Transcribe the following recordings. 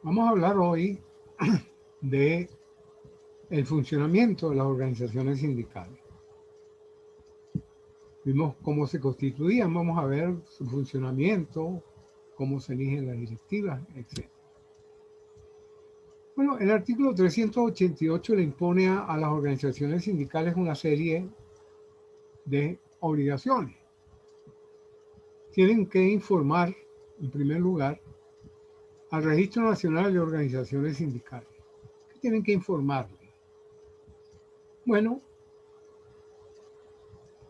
Vamos a hablar hoy de el funcionamiento de las organizaciones sindicales. Vimos cómo se constituían, vamos a ver su funcionamiento, cómo se eligen las directivas, etc. Bueno, el artículo 388 le impone a las organizaciones sindicales una serie de obligaciones. Tienen que informar, en primer lugar, al Registro Nacional de Organizaciones Sindicales. ¿Qué tienen que informarle? Bueno,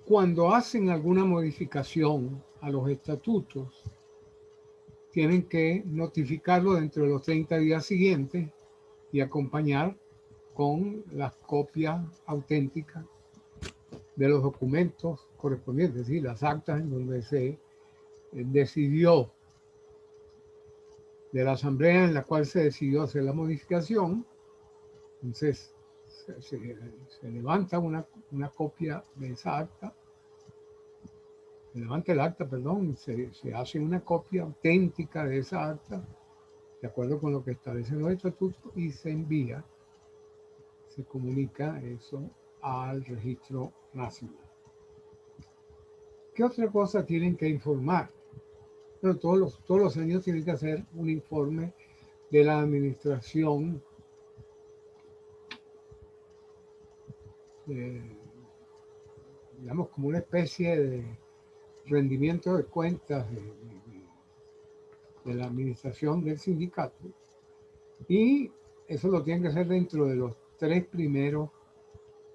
cuando hacen alguna modificación a los estatutos, tienen que notificarlo dentro de los 30 días siguientes y acompañar con las copias auténticas de los documentos correspondientes, es decir, las actas en donde se decidió, de la asamblea en la cual se decidió hacer la modificación. Entonces se levanta una copia de esa acta, se levanta el acta, perdón, se hace una copia auténtica de esa acta, de acuerdo con lo que establecen los estatutos, y se envía, se comunica eso al registro nacional. ¿Qué otra cosa tienen que informar? Bueno, todos los años tienen que hacer un informe de la administración digamos, como una especie de rendimiento de cuentas de la administración del sindicato, y eso lo tienen que hacer dentro de los 3 primeros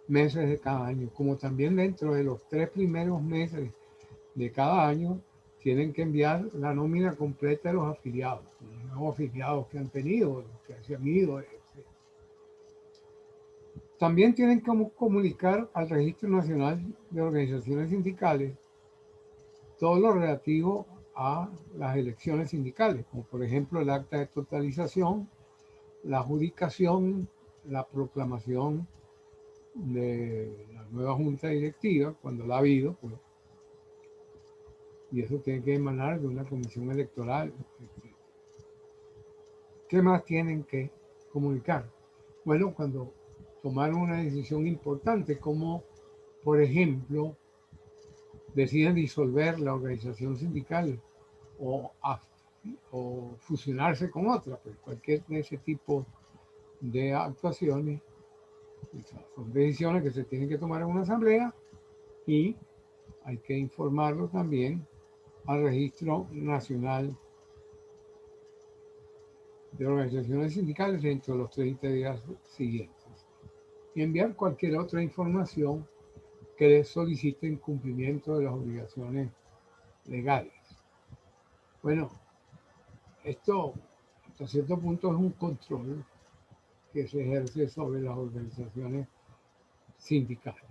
meses de cada año, como también dentro de los 3 primeros meses de cada año tienen que enviar la nómina completa de los afiliados, los nuevos afiliados que han tenido, los que se han ido, etc. También tienen que comunicar al Registro Nacional de Organizaciones Sindicales todo lo relativo a las elecciones sindicales, como por ejemplo el acta de totalización, la adjudicación, la proclamación de la nueva junta directiva, cuando la ha habido, pues, y eso tiene que emanar de una comisión electoral. ¿Qué más tienen que comunicar? Bueno, cuando tomaron una decisión importante, como por ejemplo deciden disolver la organización sindical o, o fusionarse con otra, pues cualquier de ese tipo de actuaciones son decisiones que se tienen que tomar en una asamblea, y hay que informarlo también al Registro Nacional de Organizaciones Sindicales dentro de los 30 días siguientes, y enviar cualquier otra información que les solicite cumplimiento de las obligaciones legales. Bueno, esto hasta cierto punto es un control que se ejerce sobre las organizaciones sindicales.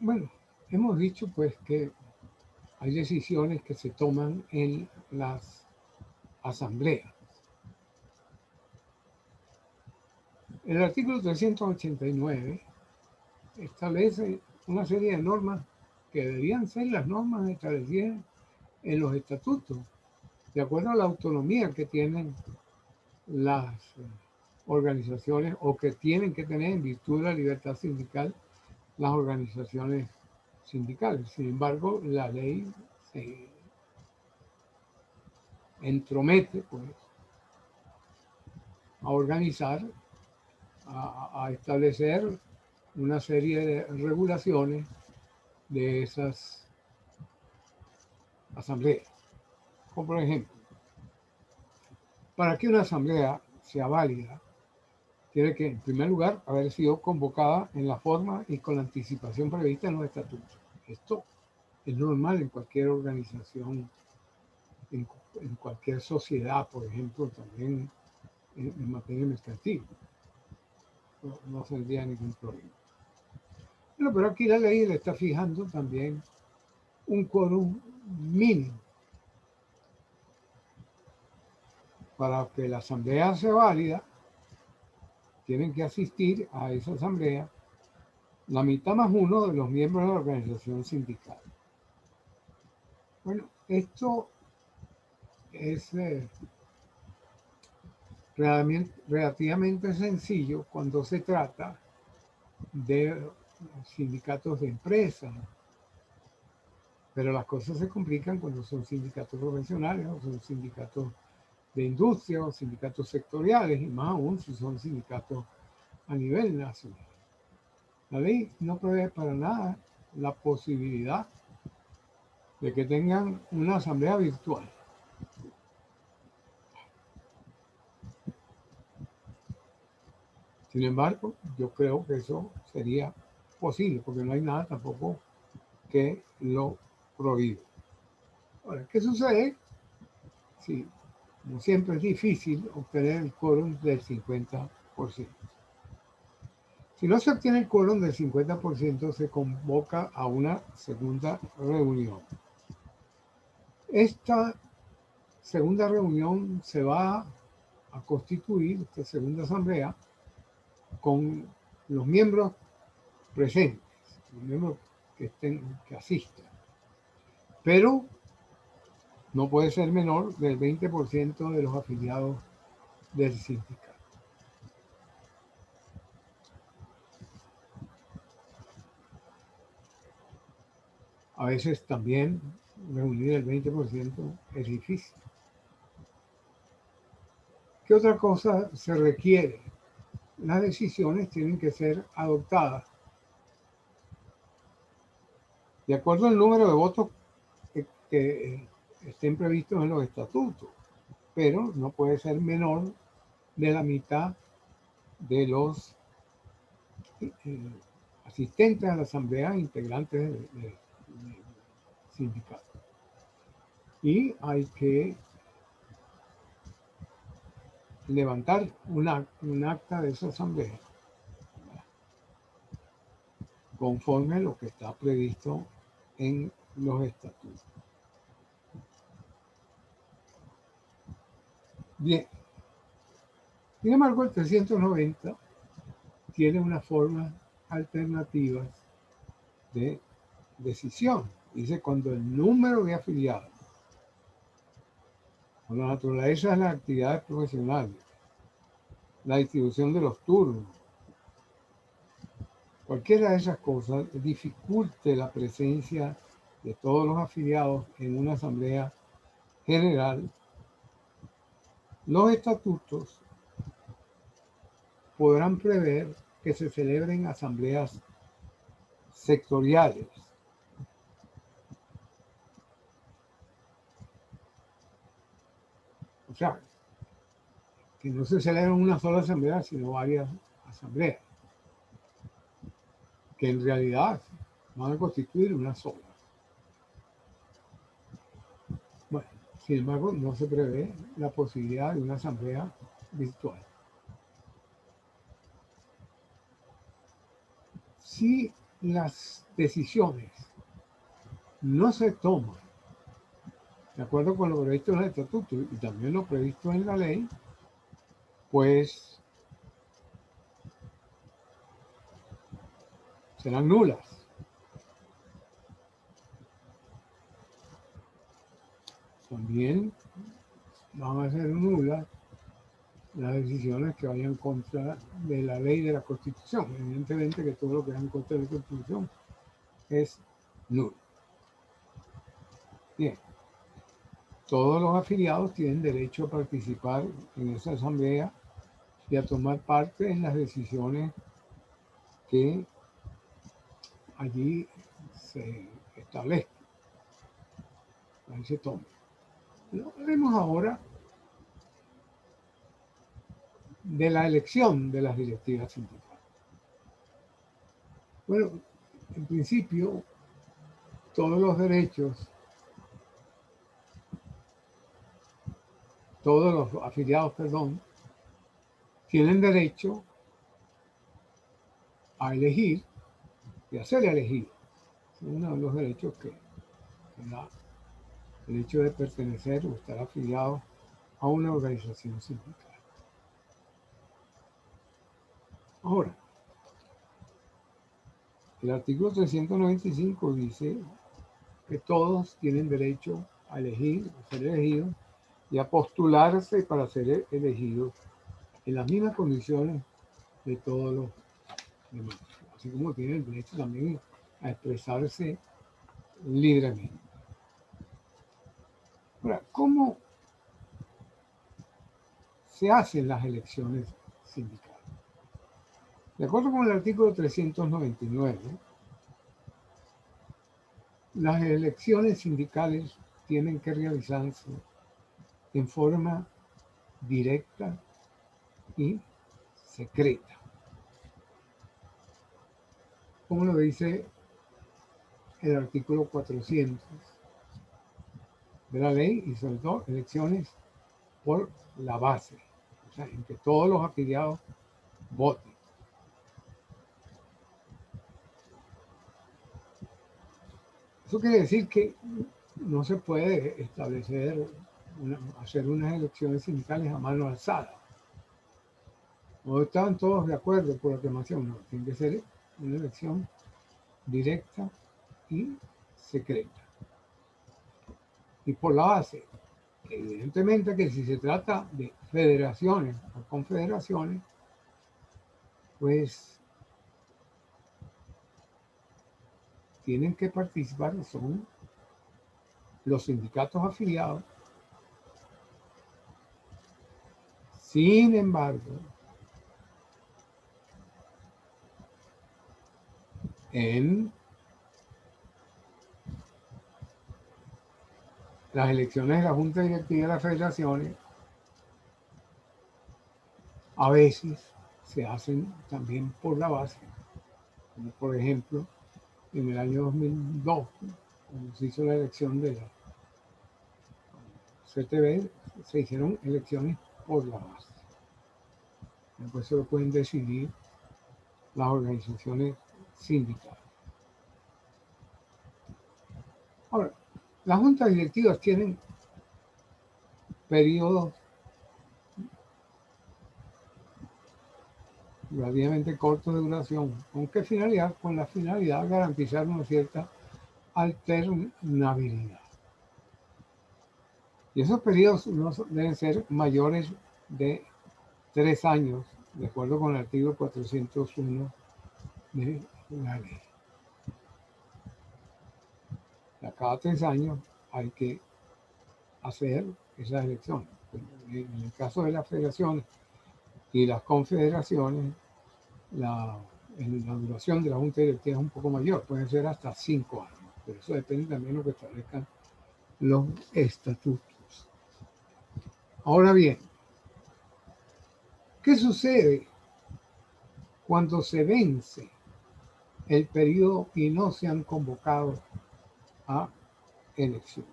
Bueno, hemos dicho pues que hay decisiones que se toman en las asambleas. El artículo 389 establece una serie de normas que deberían ser las normas establecidas en los estatutos, de acuerdo a la autonomía que tienen las organizaciones, o que tienen que tener en virtud de la libertad sindical las organizaciones sindicales. Sin embargo, la ley se entromete pues a organizar, a establecer una serie de regulaciones de esas asambleas. Como por ejemplo, para que una asamblea sea válida, tiene que, en primer lugar, haber sido convocada en la forma y con la anticipación prevista en los estatutos. Esto es normal en cualquier organización, en cualquier sociedad, por ejemplo, también en materia administrativa. No tendría ningún problema. Bueno, pero aquí la ley le está fijando también un quórum mínimo. Para que la asamblea sea válida, tienen que asistir a esa asamblea la mitad más uno de los miembros de la organización sindical. Bueno, esto es relativamente sencillo cuando se trata de sindicatos de empresas, pero las cosas se complican cuando son sindicatos profesionales o son sindicatos de industria o sindicatos sectoriales, y más aún si son sindicatos a nivel nacional. La ley no prevé para nada la posibilidad de que tengan una asamblea virtual. Sin embargo, yo creo que eso sería posible, porque no hay nada tampoco que lo prohíbe. Ahora, ¿qué sucede? Sí, como siempre es difícil obtener el quórum del 50%. Si no se obtiene el quórum del 50%, se convoca a una segunda reunión. Esta segunda reunión se va a constituir, esta segunda asamblea, con los miembros presentes, los miembros que asistan. Pero no puede ser menor del 20% de los afiliados del sindicato. A veces también reunir el 20% es difícil. ¿Qué otra cosa se requiere? Las decisiones tienen que ser adoptadas de acuerdo al número de votos que estén previstos en los estatutos, pero no puede ser menor de la mitad de los asistentes a la asamblea integrantes del sindicato. Y hay que levantar un acta de esa asamblea conforme a lo que está previsto en los estatutos. Bien, sin embargo, el 390 tiene unas formas alternativas de decisión. Dice, cuando el número de afiliados o la naturaleza de las actividades profesionales, la distribución de los turnos, cualquiera de esas cosas dificulte la presencia de todos los afiliados en una asamblea general, los estatutos podrán prever que se celebren asambleas sectoriales. O sea, que no se celebra una sola asamblea, sino varias asambleas, que en realidad van a constituir una sola. Bueno, sin embargo, no se prevé la posibilidad de una asamblea virtual. Si las decisiones no se toman de acuerdo con lo previsto en el estatuto y también lo previsto en la ley, pues serán nulas. También van a ser nulas las decisiones que vayan contra de la ley de la Constitución. Evidentemente que todo lo que va en contra de la Constitución es nulo. Bien, todos los afiliados tienen derecho a participar en esa asamblea y a tomar parte en las decisiones que allí se establezcan. Ahí se toma. Hablemos ahora de la elección de las directivas sindicales. Bueno, en principio, todos los derechos, todos los afiliados, perdón, tienen derecho a elegir y a ser elegidos. Es uno de los derechos que da el hecho de pertenecer o estar afiliado a una organización sindical. Ahora, el artículo 395 dice que todos tienen derecho a elegir, a ser elegidos y a postularse para ser elegidos en las mismas condiciones de todos los demás, así como tienen derecho también a expresarse libremente. Ahora, ¿cómo se hacen las elecciones sindicales? De acuerdo con el artículo 399, las elecciones sindicales tienen que realizarse en forma directa y secreta, como lo dice el artículo 400 de la ley, y sobre todo elecciones por la base, o sea, en que todos los afiliados voten. Eso quiere decir que no se puede establecer, hacer unas elecciones sindicales a mano alzada. No estaban todos de acuerdo por aclamación, no, tiene que ser una elección directa y secreta. Y por la base, evidentemente que si se trata de federaciones o confederaciones, pues tienen que participar, son los sindicatos afiliados. Sin embargo, en las elecciones de la Junta Directiva de las Federaciones, a veces se hacen también por la base, como por ejemplo en el año 2002, cuando se hizo la elección de la CTV, se hicieron elecciones por la base. Después se lo pueden decidir las organizaciones sindicales. Ahora, las juntas directivas tienen periodos relativamente cortos de duración. ¿Con qué finalidad? Con la finalidad de garantizar una cierta alternabilidad. Y esos periodos no deben ser mayores de 3 años, de acuerdo con el artículo 401 de la ley. A cada 3 años hay que hacer esas elecciones. En el caso de las federaciones y las confederaciones, la duración de la junta directiva es un poco mayor, pueden ser hasta 5 años, pero eso depende también de lo que establezcan los estatutos. Ahora bien, ¿qué sucede cuando se vence el periodo y no se han convocado a elecciones?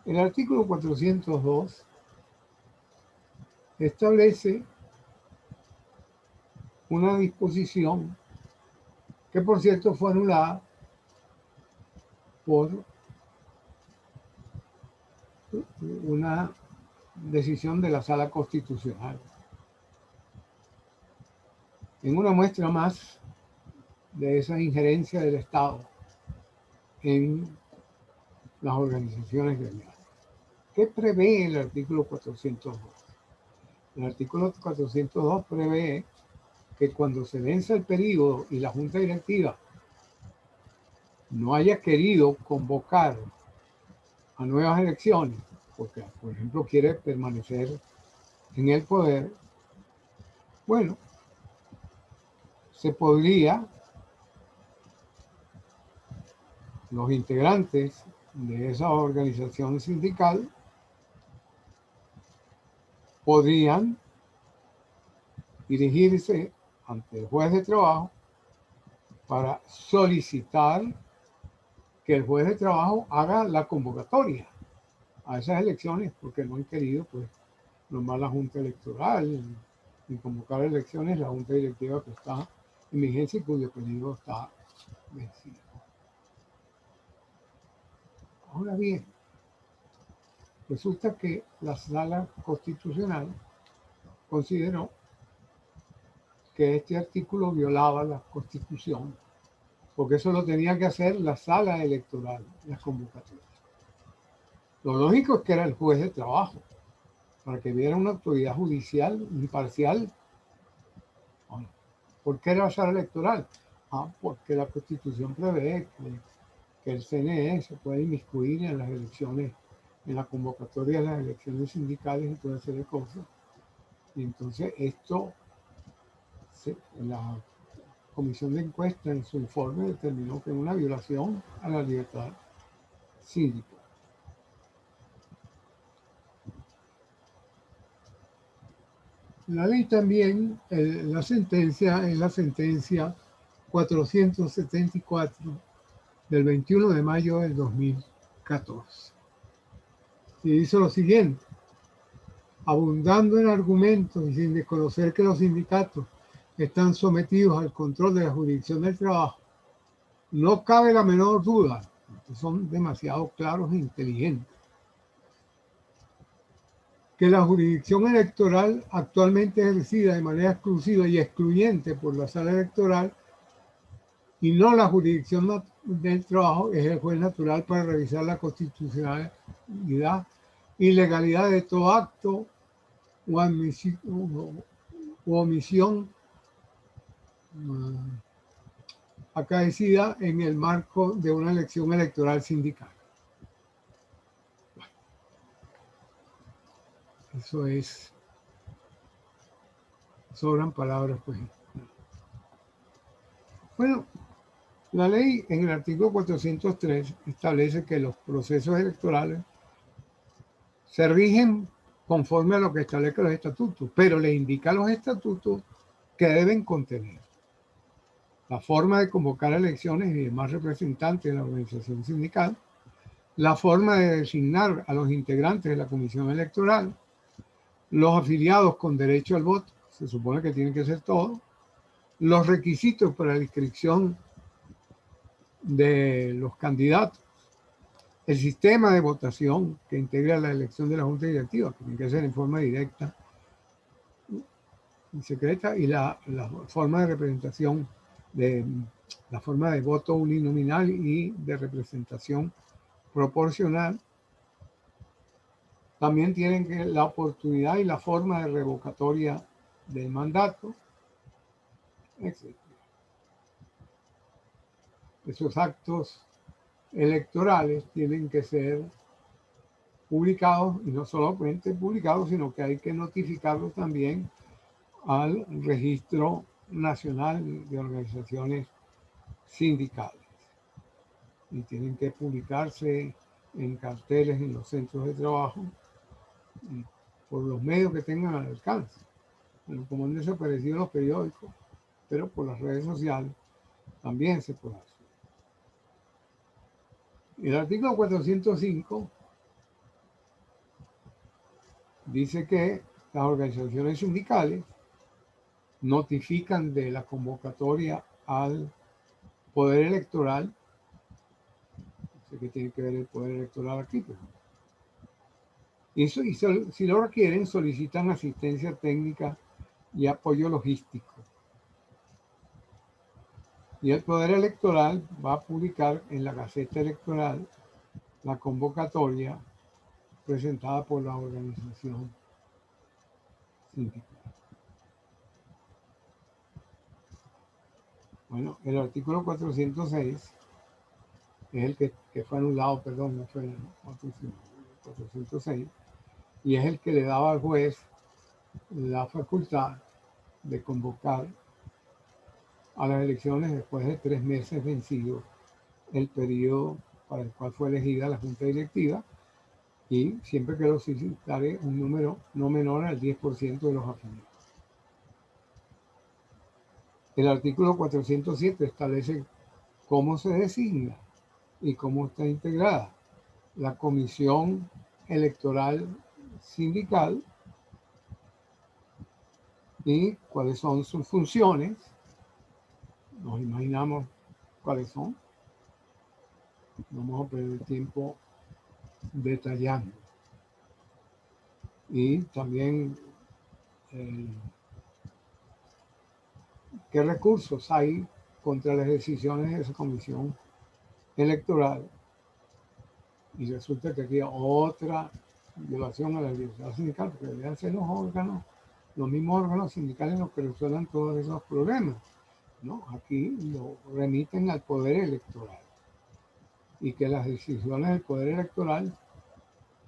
El artículo 402 establece una disposición que, por cierto, fue anulada por una decisión de la Sala Constitucional. En una muestra más de esa injerencia del Estado en las organizaciones gremiales. ¿Qué prevé el artículo 402? El artículo 402 prevé que cuando se vence el periodo y la Junta Directiva no haya querido convocar a nuevas elecciones, porque, por ejemplo, quiere permanecer en el poder, bueno, se podría, los integrantes de esa organización sindical podrían dirigirse ante el juez de trabajo para solicitar que el juez de trabajo haga la convocatoria a esas elecciones, porque no han querido, pues, nomás la Junta Electoral y convocar elecciones, la Junta Directiva que está en vigencia y cuyo periodo está vencido. Ahora bien, resulta que la Sala Constitucional consideró que este artículo violaba la Constitución porque eso lo tenía que hacer la sala electoral, las convocatorias. Lo lógico es que era el juez de trabajo, para que viera una autoridad judicial imparcial. Bueno, ¿por qué era la sala electoral? Porque la Constitución prevé que el CNE se puede inmiscuir en las elecciones, en la convocatoria de las elecciones sindicales y toda serie de cosas. Y entonces esto, la comisión de encuesta en su informe determinó que es una violación a la libertad cívica. La ley también, la sentencia es la sentencia 474 del 21 de mayo del 2014. Y dice lo siguiente: abundando en argumentos y sin desconocer que los sindicatos están sometidos al control de la jurisdicción del trabajo, no cabe la menor duda, son demasiado claros e inteligentes, que la jurisdicción electoral actualmente ejercida de manera exclusiva y excluyente por la sala electoral y no la jurisdicción del trabajo es el juez natural para revisar la constitucionalidad y legalidad de todo acto o omisión acaecida en el marco de una elección electoral sindical. Eso es, sobran palabras, pues. Bueno, la ley en el artículo 403 establece que los procesos electorales se rigen conforme a lo que establezcan los estatutos, pero le indica a los estatutos que deben contener la forma de convocar elecciones y demás representantes de la organización sindical, la forma de designar a los integrantes de la comisión electoral, los afiliados con derecho al voto, se supone que tienen que ser todos, los requisitos para la inscripción de los candidatos, el sistema de votación que integra la elección de la Junta Directiva, que tiene que ser en forma directa y secreta, y la forma de representación, la forma de voto uninominal y de representación proporcional. También tienen que la oportunidad y la forma de revocatoria del mandato, etc. Esos actos electorales tienen que ser publicados, y no solamente publicados, sino que hay que notificarlos también al Registro Nacional de Organizaciones Sindicales. Y tienen que publicarse en carteles en los centros de trabajo por los medios que tengan al alcance. Bueno, como han desaparecido los periódicos, pero por las redes sociales también se puede hacer. El artículo 405 dice que las organizaciones sindicales notifican de la convocatoria al poder electoral. No sé qué tiene que ver el poder electoral aquí, pero y si lo requieren, solicitan asistencia técnica y apoyo logístico. Y el poder electoral va a publicar en la Gaceta Electoral la convocatoria presentada por la organización sindical. Bueno, el artículo 406 es el que fue anulado, perdón, no fue el 406, y es el que le daba al juez la facultad de convocar a las elecciones después de 3 meses vencido el periodo para el cual fue elegida la Junta Directiva, y siempre que lo solicitare un número no menor al 10% de los afiliados. El artículo 407 establece cómo se designa y cómo está integrada la Comisión Electoral Sindical y cuáles son sus funciones. Nos imaginamos cuáles son. No vamos a perder tiempo detallando. Y también qué recursos hay contra las decisiones de esa comisión electoral. Y resulta que aquí hay otra violación a la libertad sindical, porque deberían ser los mismos órganos sindicales los que resuelvan todos esos problemas, ¿no? Aquí lo remiten al poder electoral y que las decisiones del poder electoral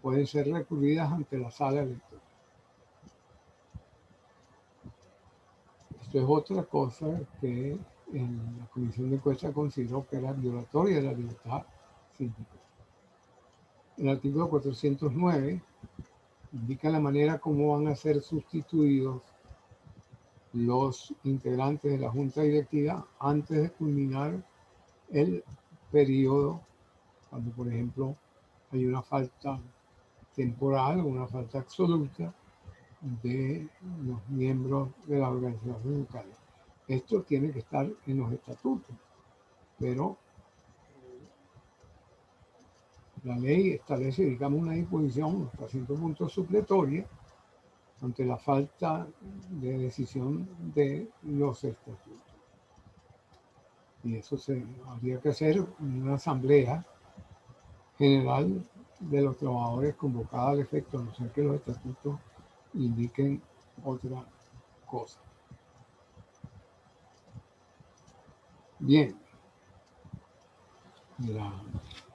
pueden ser recurridas ante la sala electoral. Esto es otra cosa que en la Comisión de Encuesta consideró que era violatoria de la libertad sindical. El artículo 409 indica la manera como van a ser sustituidos los integrantes de la Junta Directiva antes de culminar el periodo, cuando por ejemplo hay una falta temporal o una falta absoluta de los miembros de la organización sindical. Esto tiene que estar en los estatutos, pero la ley establece, digamos, una disposición hasta cierto punto supletoria ante la falta de decisión de los estatutos. Y eso habría que hacer una asamblea general de los trabajadores convocada al efecto, a no ser que los estatutos indiquen otra cosa. Bien.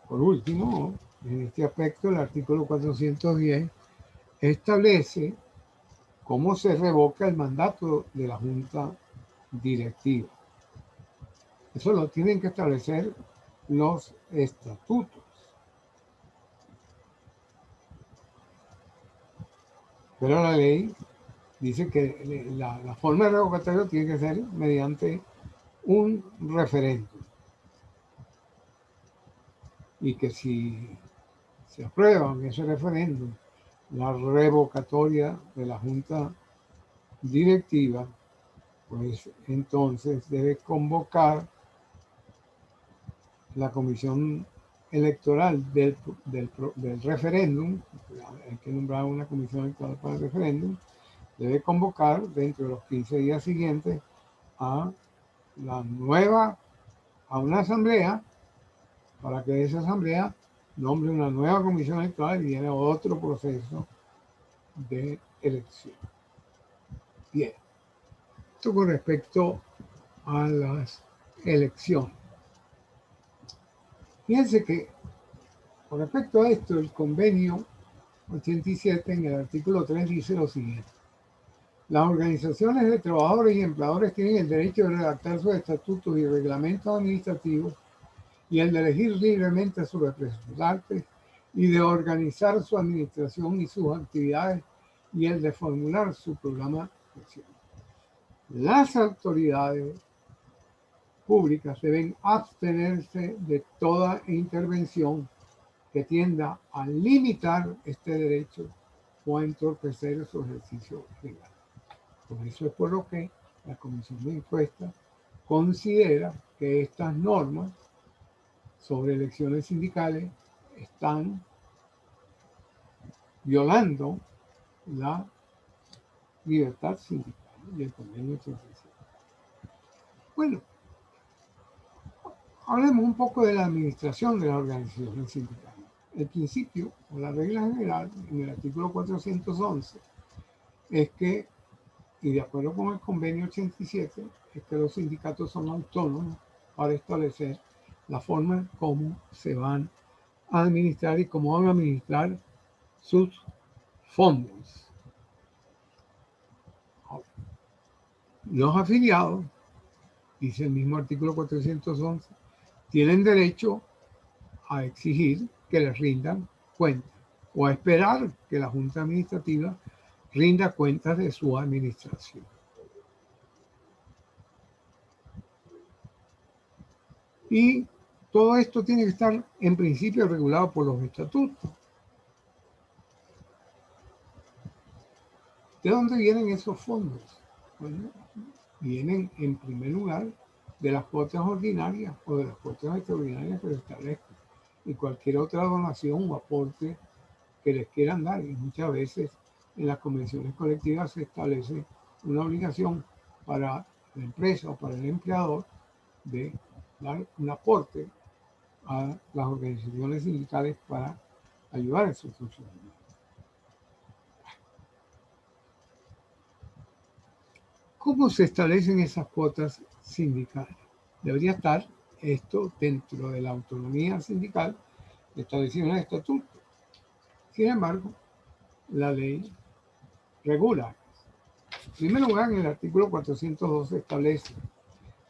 Por último, en este aspecto, el artículo 410 establece cómo se revoca el mandato de la Junta Directiva. Eso lo tienen que establecer los estatutos. Pero la ley dice que la forma de revocatorio tiene que ser mediante un referéndum. Y que si se aprueba en ese referéndum la revocatoria de la Junta Directiva, pues entonces debe convocar la comisión electoral del referéndum, hay que nombrar una comisión electoral para el referéndum, debe convocar dentro de los 15 días siguientes a una asamblea, para que esa asamblea nombre una nueva comisión electoral y viene otro proceso de elección. Bien, esto con respecto a las elecciones. Fíjense que con respecto a esto, el convenio 87 en el artículo 3 dice lo siguiente: las organizaciones de trabajadores y empleadores tienen el derecho de redactar sus estatutos y reglamentos administrativos y el de elegir libremente a sus representantes y de organizar su administración y sus actividades y el de formular su programa de acción. Las autoridades públicas deben abstenerse de toda intervención que tienda a limitar este derecho o a entorpecer su ejercicio legal. Por eso es por lo que la Comisión de Encuesta considera que estas normas sobre elecciones sindicales están violando la libertad sindical y el convenio 87. Bueno, hablemos un poco de la administración de las organizaciones sindicales. El principio o la regla general en el artículo 411 es que, y de acuerdo con el convenio 87, es que los sindicatos son autónomos para establecer la forma como se van a administrar y cómo van a administrar sus fondos. Los afiliados, dice el mismo artículo 411, tienen derecho a exigir que les rindan cuentas o a esperar que la Junta Administrativa rinda cuentas de su administración. Y todo esto tiene que estar en principio regulado por los estatutos. ¿De dónde vienen esos fondos? Bueno, vienen en primer lugar de las cuotas ordinarias o de las cuotas extraordinarias que se establezcan y cualquier otra donación o aporte que les quieran dar. Y muchas veces en las convenciones colectivas se establece una obligación para la empresa o para el empleador de dar un aporte a las organizaciones sindicales para ayudar en su funcionamiento. ¿Cómo se establecen esas cuotas sindicales? Debería estar esto dentro de la autonomía sindical establecida en el estatuto. Sin embargo, la ley regula. En primer lugar, en el artículo 412 establece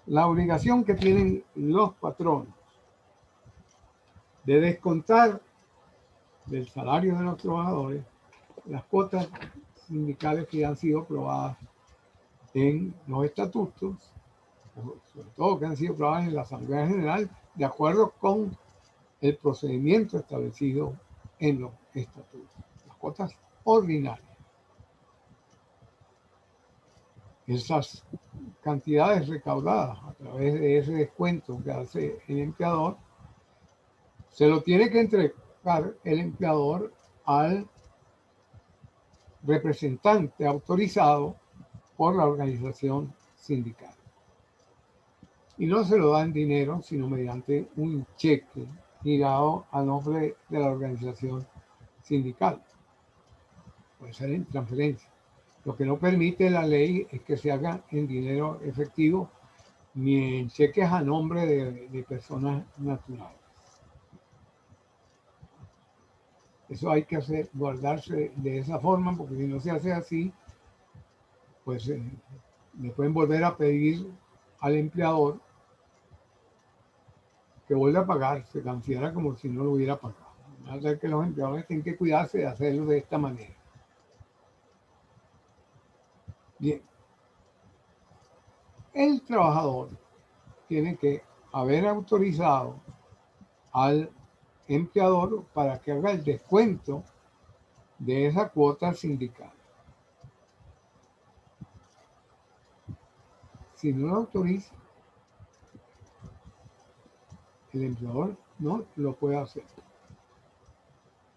la obligación que tienen los patronos de descontar del salario de los trabajadores las cuotas sindicales que han sido aprobadas en los estatutos, sobre todo que han sido aprobadas en la Asamblea General, de acuerdo con el procedimiento establecido en los estatutos, las cuotas ordinarias. Esas cantidades recaudadas a través de ese descuento que hace el empleador, se lo tiene que entregar el empleador al representante autorizado por la organización sindical. Y no se lo da en dinero, sino mediante un cheque girado a nombre de la organización sindical. Puede ser en transferencia. Lo que no permite la ley es que se haga en dinero efectivo ni en cheques a nombre de personas naturales. Eso hay que hacer, guardarse de esa forma, porque si no se hace así, pues le pueden volver a pedir al empleador que vuelva a pagar, se considera como si no lo hubiera pagado. O sea que los empleadores tienen que cuidarse de hacerlo de esta manera. Bien, el trabajador tiene que haber autorizado al empleador para que haga el descuento de esa cuota sindical. Si no lo autoriza, el empleador no lo puede hacer.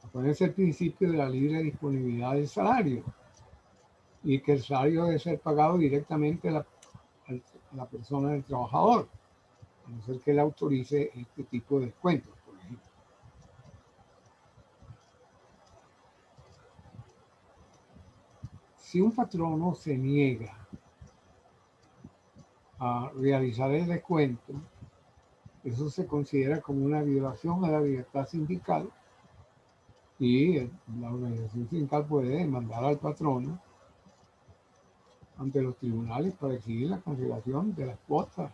Acuérdense el principio de la libre disponibilidad del salario y que el salario debe ser pagado directamente a la persona del trabajador, a no ser que él autorice este tipo de descuentos, por ejemplo. Si un patrono se niega a realizar el descuento, eso se considera como una violación a la libertad sindical y la organización sindical puede demandar al patrono ante los tribunales para exigir la cancelación de las cuotas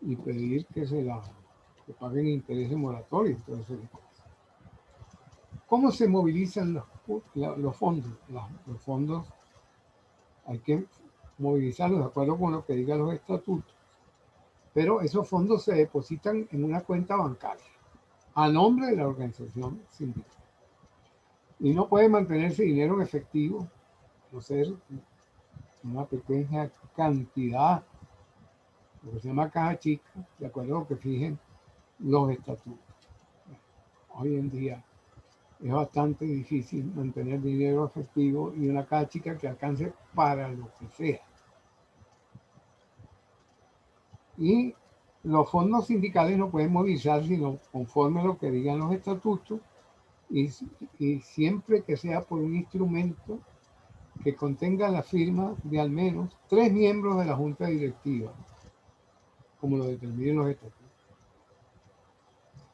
y pedir que que paguen intereses moratorios. Entonces, ¿cómo se movilizan los fondos? Los fondos hay que movilizarlos de acuerdo con lo que digan los estatutos, pero esos fondos se depositan en una cuenta bancaria a nombre de la organización sindical. Y no puede mantenerse dinero en efectivo, no ser una pequeña cantidad, lo que se llama caja chica, de acuerdo a lo que fijen los estatutos. Hoy en día es bastante difícil mantener dinero efectivo y una caja chica que alcance para lo que sea. Y los fondos sindicales no pueden movilizar sino conforme a lo que digan los estatutos y siempre que sea por un instrumento que contenga la firma de al menos 3 miembros de la junta directiva, como lo determinan los estatutos.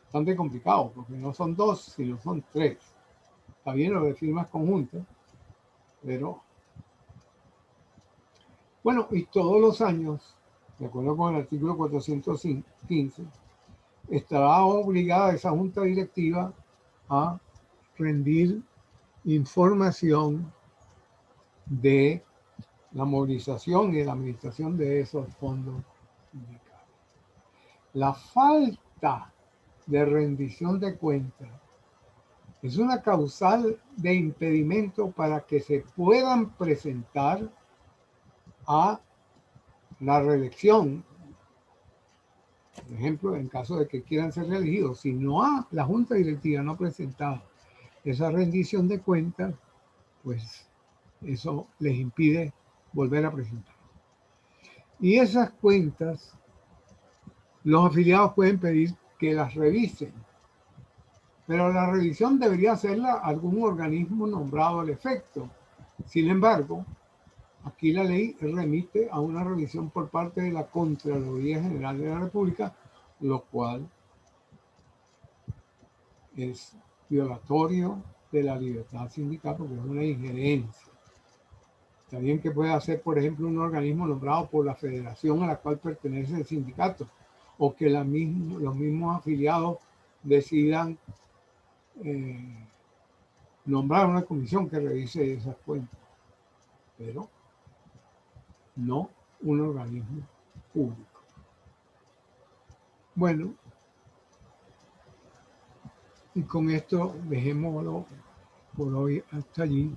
Bastante complicado, porque no son 2, sino son 3. Está bien lo de firmas conjuntas, pero bueno, y todos los años, de acuerdo con el artículo 415, estará obligada esa junta directiva a rendir información de la movilización y de la administración de esos fondos sindicales. La falta de rendición de cuentas es una causal de impedimento para que se puedan presentar a la reelección. Por ejemplo, en caso de que quieran ser reelegidos, si la junta directiva no ha presentado esa rendición de cuentas, pues eso les impide volver a presentar. Y esas cuentas Los afiliados pueden pedir que las revisen, pero la revisión debería hacerla algún organismo nombrado al efecto. Sin embargo, aquí la ley remite a una revisión por parte de la Contraloría General de la República, lo cual es violatorio de la libertad sindical porque es una injerencia. Está bien que pueda ser, por ejemplo, un organismo nombrado por la federación a la cual pertenece el sindicato, o que los mismos afiliados decidan nombrar una comisión que revise esas cuentas, pero no un organismo público. Bueno, y con esto dejémoslo por hoy hasta allí.